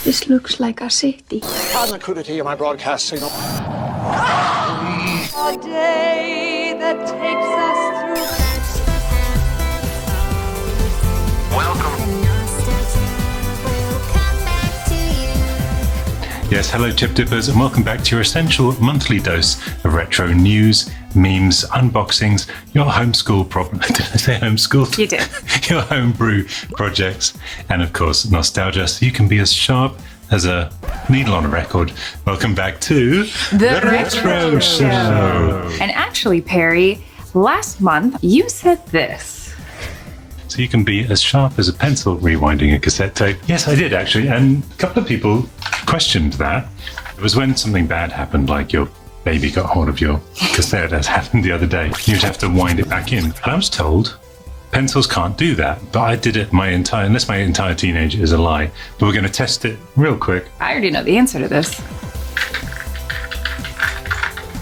This looks like a city. Pardon the crudity of my broadcast signal. A day that takes us through. Welcome. Yes, hello Chip Dippers, and welcome back to your essential monthly dose of retro news, memes, unboxings, your homeschool problem. Did I say homeschool? You did. Your homebrew projects, and of course nostalgia, so you can be as sharp as a needle on a record. Welcome back to The Retro Show. And actually, Perry, last month you said this. So you can be as sharp as a pencil rewinding a cassette tape. Yes, I did actually, and a couple of people questioned that. It was when something bad happened, like your baby got hold of your cassette, as happened the other day. You'd have to wind it back in. And I was told pencils can't do that, but I did it unless my entire teenage is a lie. But we're going to test it real quick. I already know the answer to this.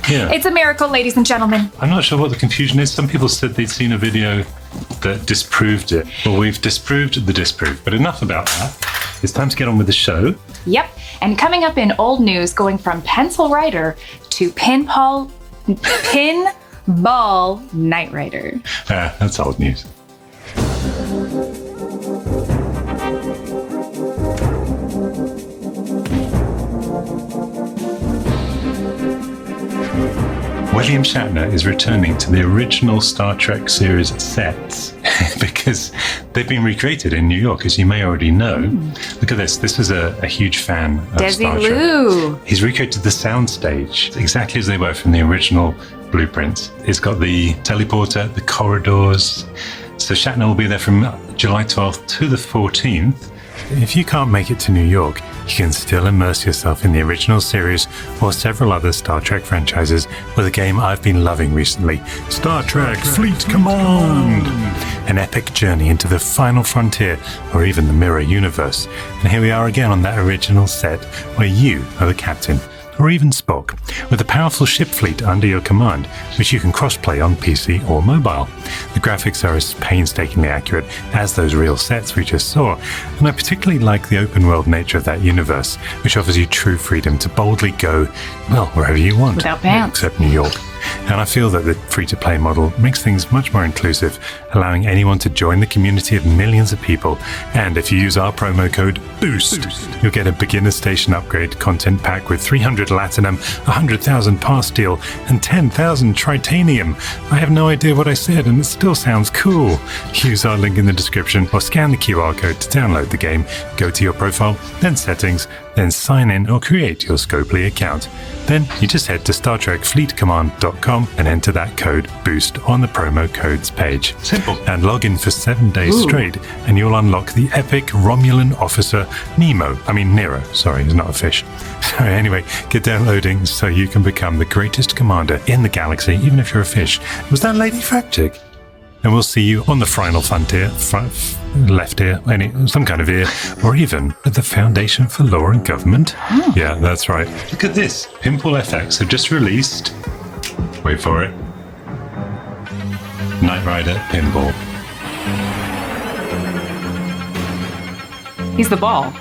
Yeah. It's a miracle, ladies and gentlemen. I'm not sure what the confusion is. Some people said they'd seen a video that disproved it. Well, we've disproved the disproof, but enough about that. It's time to get on with the show. Yep. And coming up in old news, going from pencil writer to pinball Knight Rider. That's old news. William Shatner is returning to the original Star Trek series sets because they've been recreated in New York, as you may already know. Look at this. This is a huge fan of Star Trek. He's recreated the soundstage exactly as they were from the original blueprints. It's got the teleporter, the corridors. So Shatner will be there from July 12th to the 14th. If you can't make it to New York, you can still immerse yourself in the original series or several other Star Trek franchises with a game I've been loving recently, Star Trek Fleet Command! An epic journey into the final frontier or even the mirror universe. And here we are again on that original set where you are the captain, or even Spock, with a powerful ship fleet under your command, which you can cross-play on PC or mobile. The graphics are as painstakingly accurate as those real sets we just saw, and I particularly like the open-world nature of that universe, which offers you true freedom to boldly go, well, wherever you want. Without pants. Except New York. And I feel that the free-to-play model makes things much more inclusive, allowing anyone to join the community of millions of people. And if you use our promo code BOOST, you'll get a beginner station upgrade content pack with 300 Latinum, 100,000 Par Steel, and 10,000 Tritanium. I have no idea what I said, and it still sounds cool. Use our link in the description or scan the QR code to download the game. Go to your profile, then settings, then sign in or create your Scopely account. Then you just head to StarTrekFleetCommand.com and enter that code BOOST on the promo codes page. Simple. And log in for 7 days straight, and you'll unlock the epic Romulan officer Nero. Sorry, he's not a fish. So anyway, get downloading so you can become the greatest commander in the galaxy, even if you're a fish. Was that Ladyfractic? And we'll see you on the final frontier, left ear, some kind of ear, or even at the Foundation for Law and Government. Yeah, that's right. Look at this. Pinball FX have just released, wait for it, Knight Rider Pinball. He's the ball.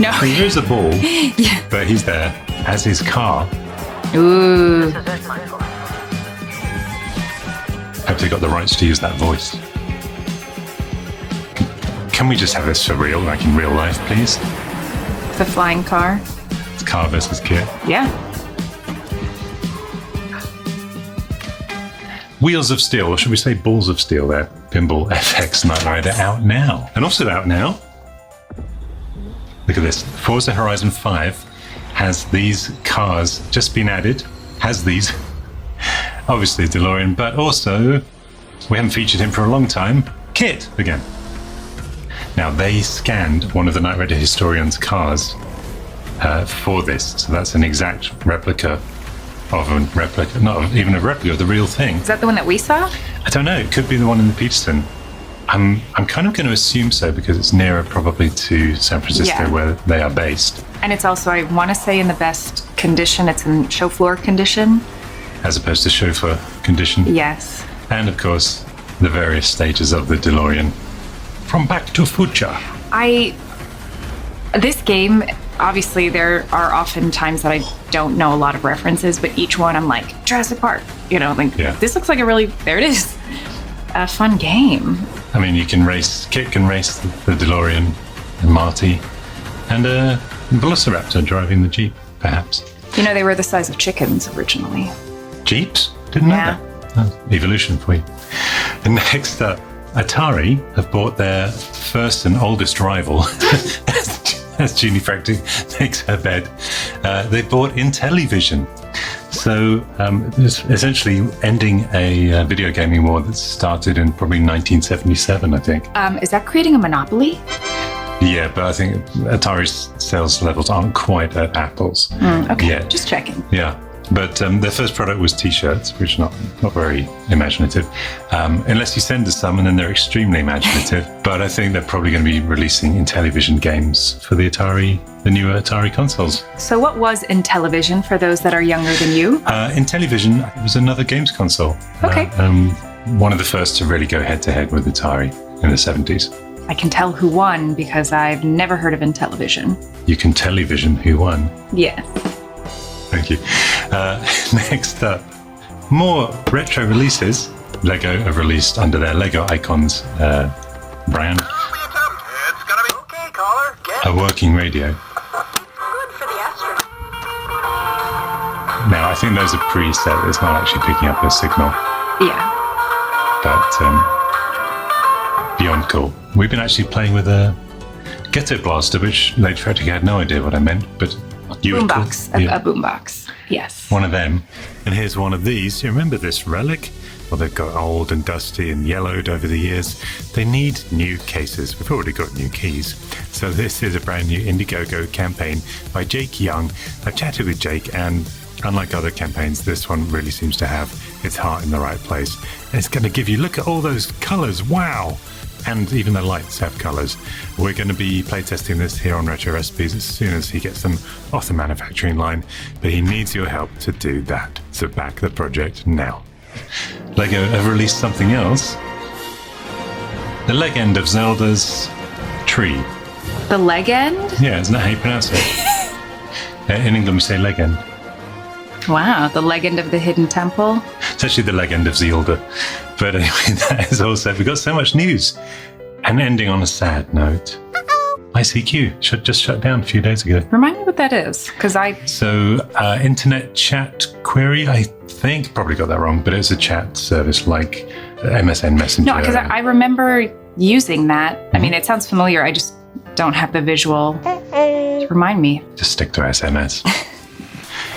No. He is a ball, Yeah. but he's there as his car. Ooh. Hope they got the rights to use that voice. Can we just have this for real, like in real life, please? The flying car. It's car versus kit. Yeah. Wheels of Steel, or should we say Balls of Steel there? Pinball FX Knight Rider out now. And also out now, look at this. Forza Horizon 5 has these cars just been added. Has these. Obviously DeLorean, but also, we haven't featured him for a long time, Kit again. Now, they scanned one of the Knight Rider historian's cars for this, so that's an exact replica of not even a replica of the real thing. Is that the one that we saw? I don't know, it could be the one in the Peterson. I'm kind of going to assume so because it's nearer probably to San Francisco where they are based. And it's also, I want to say, in the best condition. It's in show floor condition. As opposed to chauffeur condition. Yes. And of course, the various stages of the DeLorean. From Back to Future. This game, obviously, there are often times that I don't know a lot of references, but each one I'm like, Jurassic Park, this looks like there it is. A fun game. I mean, Kit can race the DeLorean and Marty, and a Velociraptor driving the Jeep, perhaps. They were the size of chickens originally. Jeeps? Didn't know that. Oh, evolution for you. And next up, Atari have bought their first and oldest rival, as Junifractic makes her bed. They bought Intellivision. So it's essentially ending a video gaming war that started in probably 1977, I think. Is that creating a monopoly? Yeah, but I think Atari's sales levels aren't quite at Apple's. Okay, yet. Just checking. Yeah. But their first product was T-shirts, which are not very imaginative, unless you send us some, and then they're extremely imaginative. But I think they're probably going to be releasing Intellivision games for the newer Atari consoles. So what was Intellivision for those that are younger than you? Intellivision was another games console. Okay. One of the first to really go head-to-head with Atari in the 70s. I can tell who won because I've never heard of Intellivision. You can Television who won. Yes. Thank you. Next up, more retro releases. Lego have released under their Lego Icons brand a working radio. Now, I think those are preset. It's not actually picking up a signal. Yeah. But beyond cool. We've been actually playing with a Ghetto Blaster, which Ladyfractic had no idea what I meant, but boombox, a boombox. Yes. One of them. And here's one of these. You remember this relic? Well, they've got old and dusty and yellowed over the years. They need new cases. We've already got new keys. So this is a brand new Indiegogo campaign by Jake Young. I've chatted with Jake, and unlike other campaigns, this one really seems to have its heart in the right place. And it's going to give you, look at all those colours. Wow. And even the lights have colours. We're going to be playtesting this here on Retro Recipes as soon as he gets them off the manufacturing line, but he needs your help to do that. So back the project now. Lego have released something else. The leg end of Zelda's tree. The leg end? Yeah, isn't that how you pronounce it? In England we say leg end. Wow, the leg end of the hidden temple. It's actually the leg end of Zelda. But anyway, that is all said. We've got so much news. And ending on a sad note. ICQ just shut down a few days ago. Remind me what that is, because So, internet chat query, I think, probably got that wrong, but it's a chat service like MSN Messenger. No, because I remember using that. I mean, it sounds familiar. I just don't have the visual to remind me. Just stick to SMS.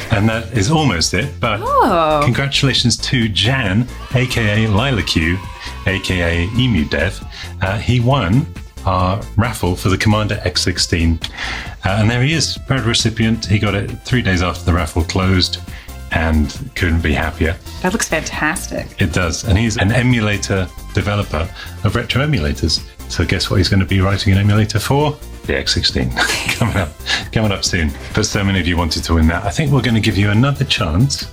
And that is almost it, but congratulations to Jan, aka Lila Q, aka Emu Dev. He won our raffle for the Commander X16. And there he is, proud recipient. He got it 3 days after the raffle closed and couldn't be happier. That looks fantastic. It does. And he's an emulator developer of retro emulators. So guess what he's going to be writing an emulator for? The X16 coming up soon. But so many of you wanted to win that. I think we're going to give you another chance.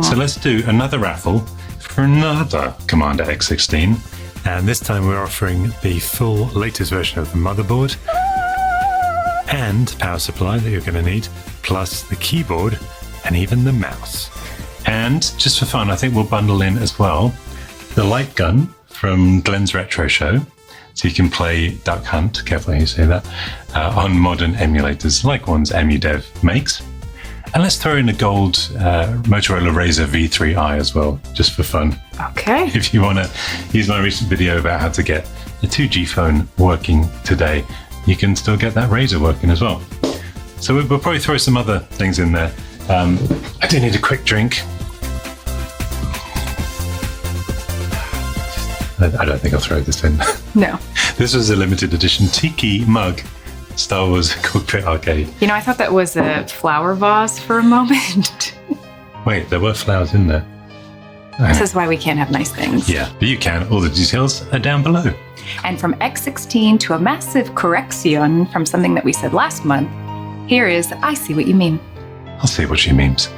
So let's do another raffle for another Commander X16. And this time we're offering the full latest version of the motherboard and power supply that you're going to need, plus the keyboard and even the mouse. And just for fun, I think we'll bundle in as well the light gun from Glenn's Retro Show. So you can play Duck Hunt, careful how you say that, on modern emulators like ones EmuDev makes. And let's throw in a gold Motorola Razr V3i as well, just for fun. Okay. If you want to use my recent video about how to get a 2G phone working today, you can still get that Razr working as well. So we'll probably throw some other things in there. I do need a quick drink. I don't think I'll throw this in. No. This was a limited edition tiki mug, Star Wars Cockpit Arcade. You know, I thought that was a flower vase for a moment. Wait, there were flowers in there. This is why we can't have nice things. Yeah, but you can. All the details are down below. And from X16 to a massive correction from something that we said last month, here is I See What You Mean. I'll see what she means.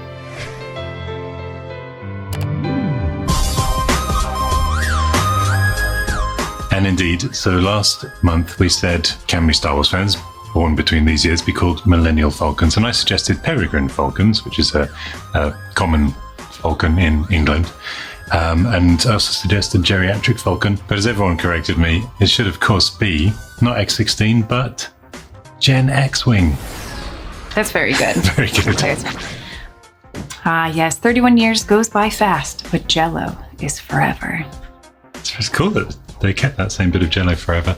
And indeed, so last month we said, can we Star Wars fans born between these years be called millennial falcons, and I suggested peregrine falcons, which is a common falcon in England. And I also suggested geriatric falcon, but as everyone corrected me, it should of course be not X16, but Gen X-Wing. That's very good. Very good. Yes, 31 years goes by fast, but Jell-O is forever. It's cool that they kept that same bit of Jell-O forever.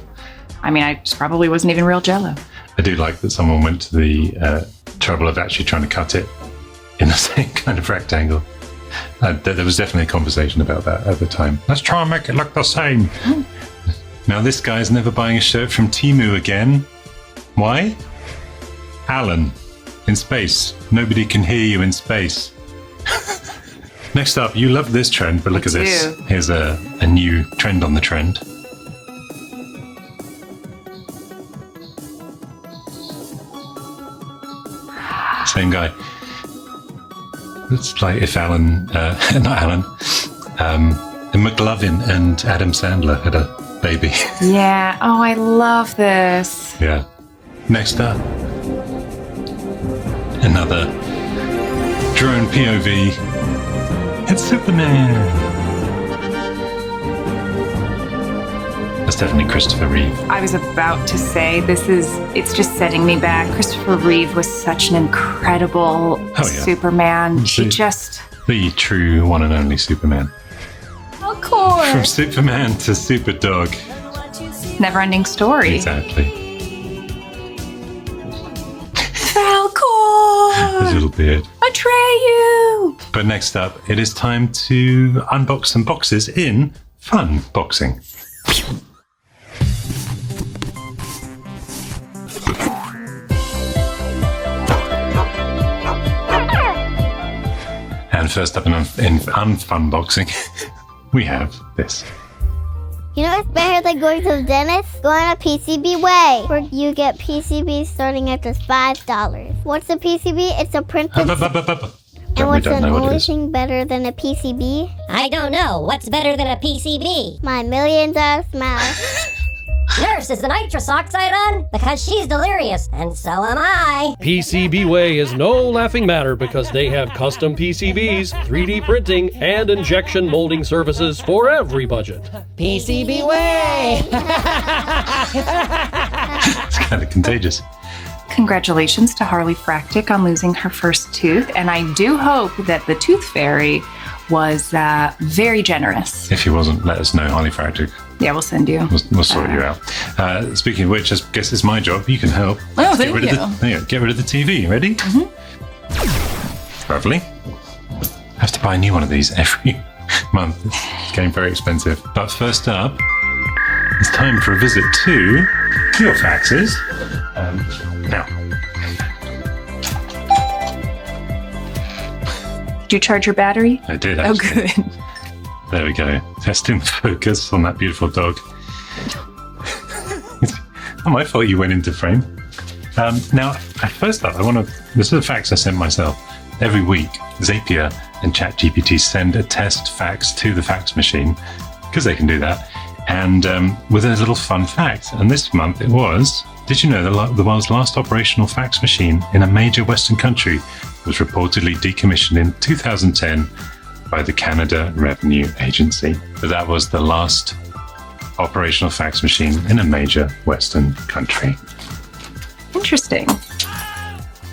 I mean, it probably wasn't even real Jell-O. I do like that someone went to the trouble of actually trying to cut it in the same kind of rectangle. There was definitely a conversation about that at the time. Let's try and make it look the same. Now this guy's never buying a shirt from Temu again. Why? Alan, in space. Nobody can hear you in space. Next up, you love this trend, but look at this. Here's a new trend on the trend. Same guy. It's like if Alan, not Alan, McLovin and Adam Sandler had a baby. Yeah. Oh, I love this. Yeah. Next up, another drone POV. It's Superman. That's definitely Christopher Reeve. I was about to say, it's just setting me back. Christopher Reeve was such an incredible Superman. The true one and only Superman. Of course. From Superman to Superdog. Never-ending story. Exactly. Falcon! His little beard. Atreyu! But next up, it is time to unbox some boxes in Funboxing. And first up in Funboxing, we have this. You know what's better than going to the dentist? Go on a PCB way, where you get PCBs starting at just $5. What's a PCB? It's a printed... And what's the only thing better than a PCB? I don't know. What's better than a PCB? My $1 million smile. Nurse, is the nitrous oxide on? Because she's delirious, and so am I. PCB Way is no laughing matter because they have custom PCBs, 3D printing, and injection molding services for every budget. PCB Way! It's kind of contagious. Congratulations to Mauricifractic on losing her first tooth, and I do hope that the Tooth Fairy was very generous. If he wasn't, let us know, Mauricifractic. Yeah, we'll send you. We'll sort you out. Speaking of which, I guess it's my job. You can help. Oh, thank you. Get rid of the TV. Ready? Mm-hmm. Lovely. I have to buy a new one of these every month. It's getting very expensive. But first up, it's time for a visit to your faxes. Now. Did you charge your battery? I did, actually. Oh, good. There we go. Testing the focus on that beautiful dog. It's not my fault you went into frame. Now, first up, this is a fax I sent myself. Every week, Zapier and ChatGPT send a test fax to the fax machine, because they can do that, and with a little fun fact. And this month it was, did you know the world's last operational fax machine in a major Western country was reportedly decommissioned in 2010 by the Canada Revenue Agency. But that was the last operational fax machine in a major Western country. Interesting.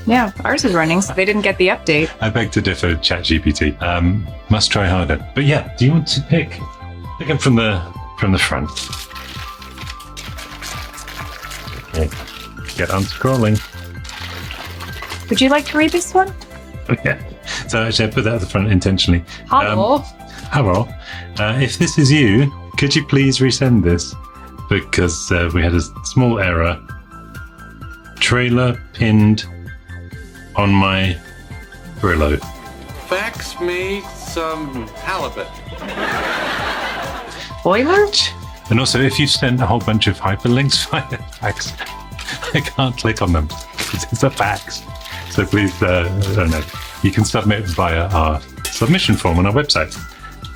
Yeah, ours is running, so they didn't get the update. I beg to differ, ChatGPT. Must try harder. But yeah, do you want to pick them from the front? Okay, get on scrolling. Would you like to read this one? Okay. So actually, I put that at the front intentionally. Hello. Hello. If this is you, could you please resend this? Because we had a small error. Trailer pinned on my Brillo. Fax me some halibut. Boiler? And also, if you've sent a whole bunch of hyperlinks via fax, I can't click on them because it's a fax. So please, I don't know. You can submit via our submission form on our website.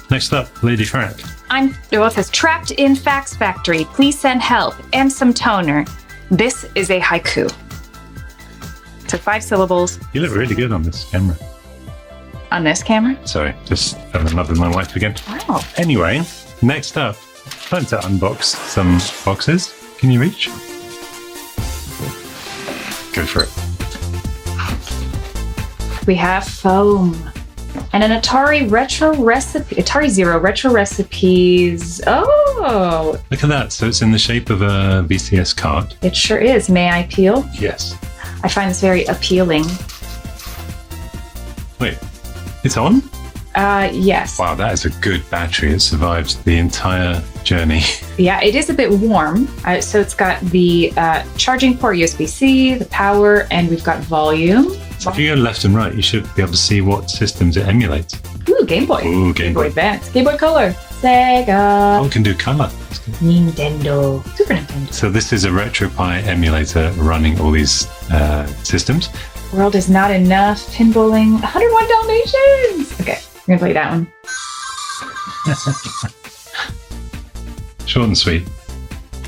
Next up, Ladyfractic. It says, trapped in fax factory. Please send help and some toner. This is a haiku. So 5 syllables. You look really good on this camera. On this camera? Sorry, just fell in love with my wife again. Wow. Anyway, next up, time to unbox some boxes. Can you reach? Go for it. We have foam and an Atari Zero retro recipes. Oh, Look at that. So it's in the shape of a VCS card. it sure is. May I peel? Yes. I find this very appealing. Wait, it's on? Yes. Wow, that is a good battery. It survived the entire journey. Yeah, it is a bit warm. So it's got the charging port, USB-C, the power, and we've got volume. So if you go left and right, you should be able to see what systems it emulates. Ooh, Game Boy. Ooh, Game Boy. Advance. Game Boy Color. Sega. Oh, it can do color. Nintendo. Super Nintendo. So this is a RetroPie emulator running all these systems. World is Not Enough. Pinbowling. 101 Dalmatians. Okay, we're going to play that one. Short and sweet.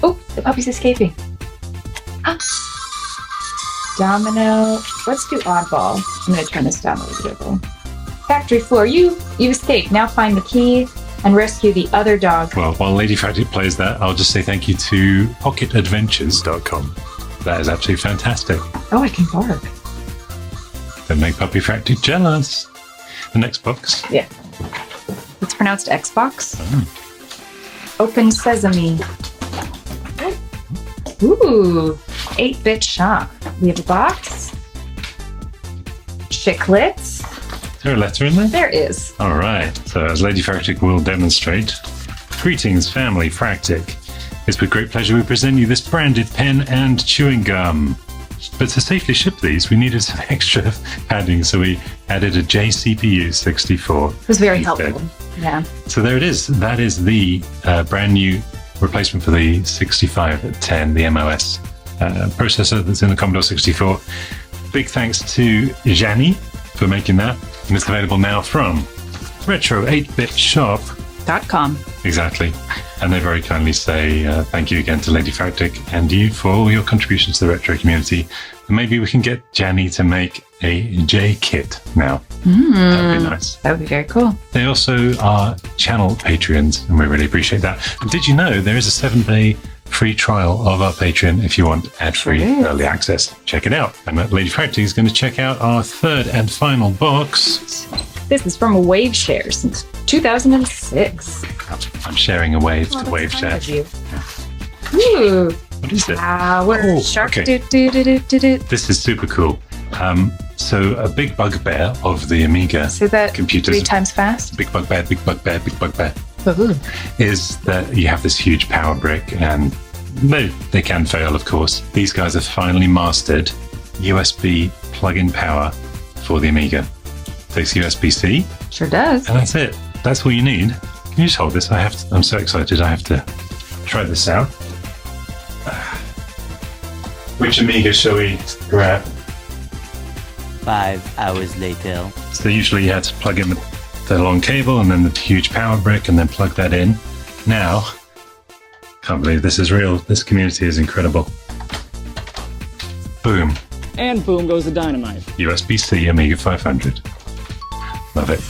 Oh, the puppy's escaping. Ah. Domino. Let's do oddball. I'm going to turn this down a little bit. Factory floor. You've escaped. Now find the key and rescue the other dog. Well, while Ladyfractic plays that, I'll just say thank you to pocketadventures.com. That is absolutely fantastic. Oh, I can bark. Don't make Perifractic jealous. The next box. Yeah. It's pronounced Xbox. Oh. Open Sesame. Ooh, 8-bit shop. We have a box. Chiclets. Is there a letter in there? There is. All right. So as Ladyfractic will demonstrate, greetings, family Fractic. It's with great pleasure we present you this branded pen and chewing gum. But to safely ship these, we needed some extra padding, so we added a JCPU 64. It was very instead. helpful. Yeah. So there it is. That is the brand new replacement for the 6510, the MOS processor that's in the Commodore 64. Big thanks to Jani for making that. And it's available now from retro8bitshop.com. Exactly. And they very kindly say thank you again to Ladyfractic and you for all your contributions to the retro community. And maybe we can get Jani to make a J kit now. That'd be nice. That would be very cool. They also are channel Patreons, and we really appreciate that. And did you know there is a 7-day free trial of our Patreon if you want ad-free early access? Check it out. And Ladyfractic is going to check out our third and final box. This is from Wave Share since 2006. I'm sharing a wave to Wave Share. Ooh. What is it? Power Shark. Okay. This is super cool. So a big bugbear of the Amiga Say that computers. 3 times fast. Big bugbear, big bugbear, big bugbear. Ooh. Is that you have this huge power brick, and they can fail, of course. These guys have finally mastered USB plug-in power for the Amiga. Takes USB-C. Sure does. And that's it. That's all you need. Can you just hold this? I'm so excited. I have to try this out. Which Amiga shall we grab? 5 hours later. So usually you had to plug in the long cable and then the huge power brick and then plug that in. Now, can't believe this is real. This community is incredible. Boom. And boom goes the dynamite. USB-C Amiga 500. Love it.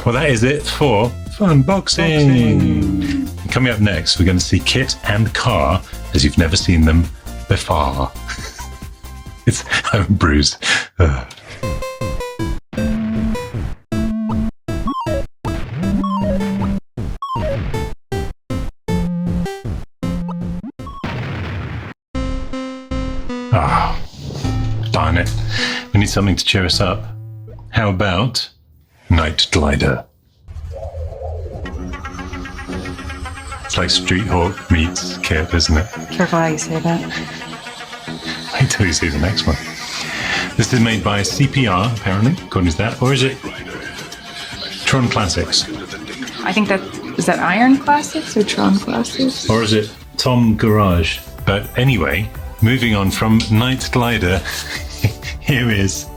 Well, that is it for Funboxing. Coming up next, we're going to see kit and car as you've never seen them before. It's Homebrews. Darn it. We need something to cheer us up. How about Night Glider? It's like Street Hawk meets Kip, isn't it? Careful how you say that. Wait till you see the next one. This is made by CPR, apparently, according to that. Or is it Tron Classics? I think is that Iron Classics or Tron Classics? Or is it Tom Garage? But anyway, moving on from Night Glider, here is...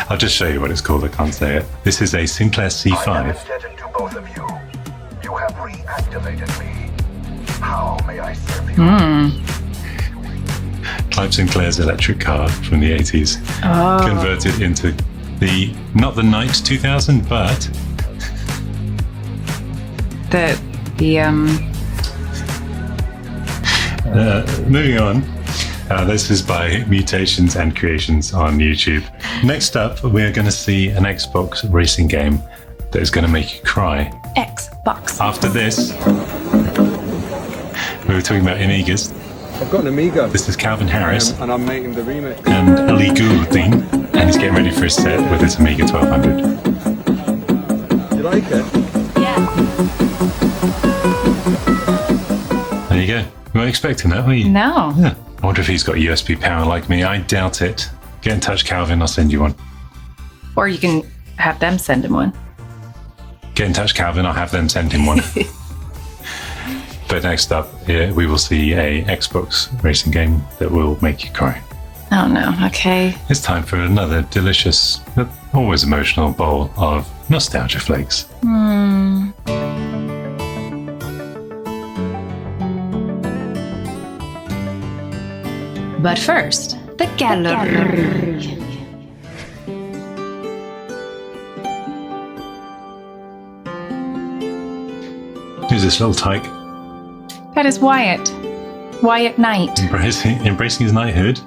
I'll just show you what it's called, I can't say it. This is a Sinclair C5. I am indebted to both of you. You have reactivated me. How may I serve you? Clive Sinclair's electric car from the 80s, converted into not the Knight 2000, but moving on. This is by Mutations and Creations on YouTube. Next up, we're going to see an Xbox racing game that is going to make you cry. Xbox. After this, we were talking about Amigas. I've got an Amiga. This is Calvin Harris. And I'm making the remix. And Ali Goulding, and he's getting ready for his set with his Amiga 1200. You like it? Yeah. There you go. You weren't expecting that, were you? No. Yeah. I wonder if he's got USB power like me. I doubt it. Get in touch, Calvin. I'll send you one. Or you can have them send him one. Get in touch, Calvin. I'll have them send him one. But next up, we will see a Xbox racing game that will make you cry. Oh no, okay. It's time for another delicious, but always emotional bowl of nostalgia flakes. But first, the gallery. Who's this little tyke? That is Wyatt. Wyatt Knight. Embracing his knighthood.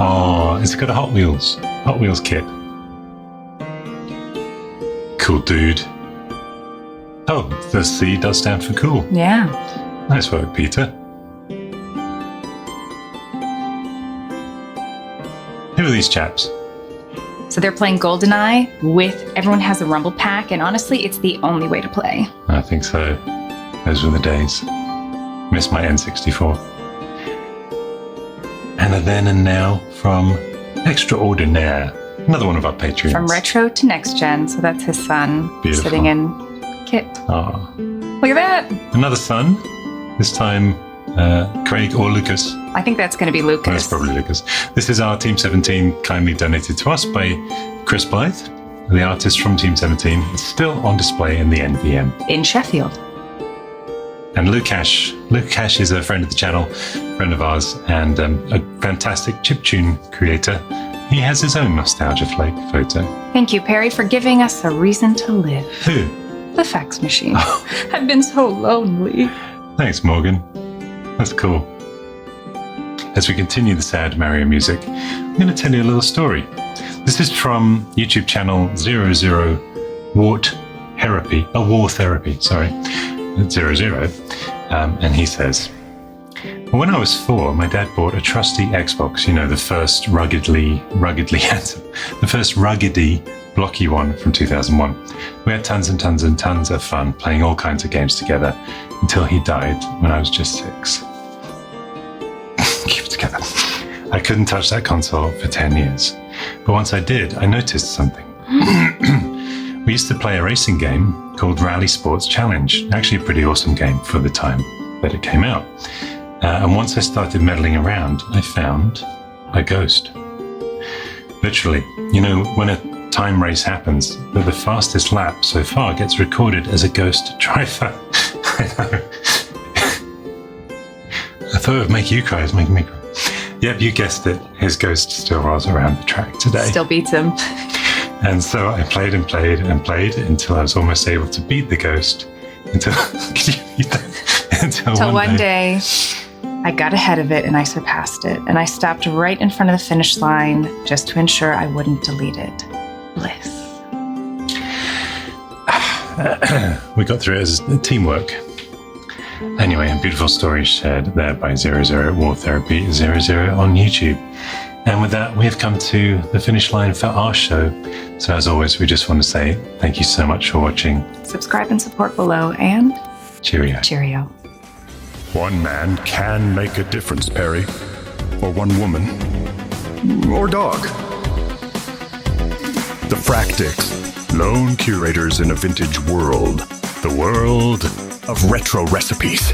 Oh, it's got a Hot Wheels kit. Cool dude. Oh, the C does stand for cool. Yeah. Nice work, Peter. Who are these chaps? So they're playing GoldenEye with everyone has a Rumble Pack, and honestly, it's the only way to play. I think so. Those were the days. Miss my N64. And a then and now from Extraordinaire, another one of our Patreons. From retro to next gen, so that's his son. Beautiful. Sitting in kit. Oh. Look at that. Another son. This time, Craig or Lucas. I think that's going to be Lucas. That's probably Lucas. This is our Team 17, kindly donated to us by Chris Blythe, the artist from Team 17. It's still on display in the NVM. In Sheffield. And Lukash. Lukash is a friend of the channel, friend of ours, and a fantastic chiptune creator. He has his own nostalgia flake photo. Thank you, Perry, for giving us a reason to live. Who? The fax machine. I've been so lonely. Thanks, Morgan. That's cool. As we continue the sad Mario music, I'm going to tell you a little story. This is from YouTube channel 00 War Therapy, 00. And he says, when I was 4, my dad bought a trusty Xbox, the first ruggedy, the first ruggedy, blocky one from 2001. We had tons and tons and tons of fun playing all kinds of games together until he died when I was just 6. Keep it together. I couldn't touch that console for 10 years. But once I did, I noticed something. We used to play a racing game called Rally Sports Challenge. Actually a pretty awesome game for the time that it came out. And once I started meddling around, I found a ghost. Literally, when a time race happens, that the fastest lap so far gets recorded as a ghost driver. I know. I thought it would make you cry. It's making me cry. Yep, you guessed it. His ghost still rolls around the track today. Still beats him. And so I played and played and played until I was almost able to beat the ghost. Until one day I got ahead of it and I surpassed it. And I stopped right in front of the finish line just to ensure I wouldn't delete it. Bliss. We got through it as teamwork. Anyway, a beautiful story shared there by 00 War Therapy 00 on YouTube. And with that, we have come to the finish line for our show. So as always, we just want to say thank you so much for watching. Subscribe and support below, and cheerio. Cheerio. One man can make a difference, Perry. Or one woman. Or dog. The Fractics, lone curators in a vintage world. The world of retro recipes.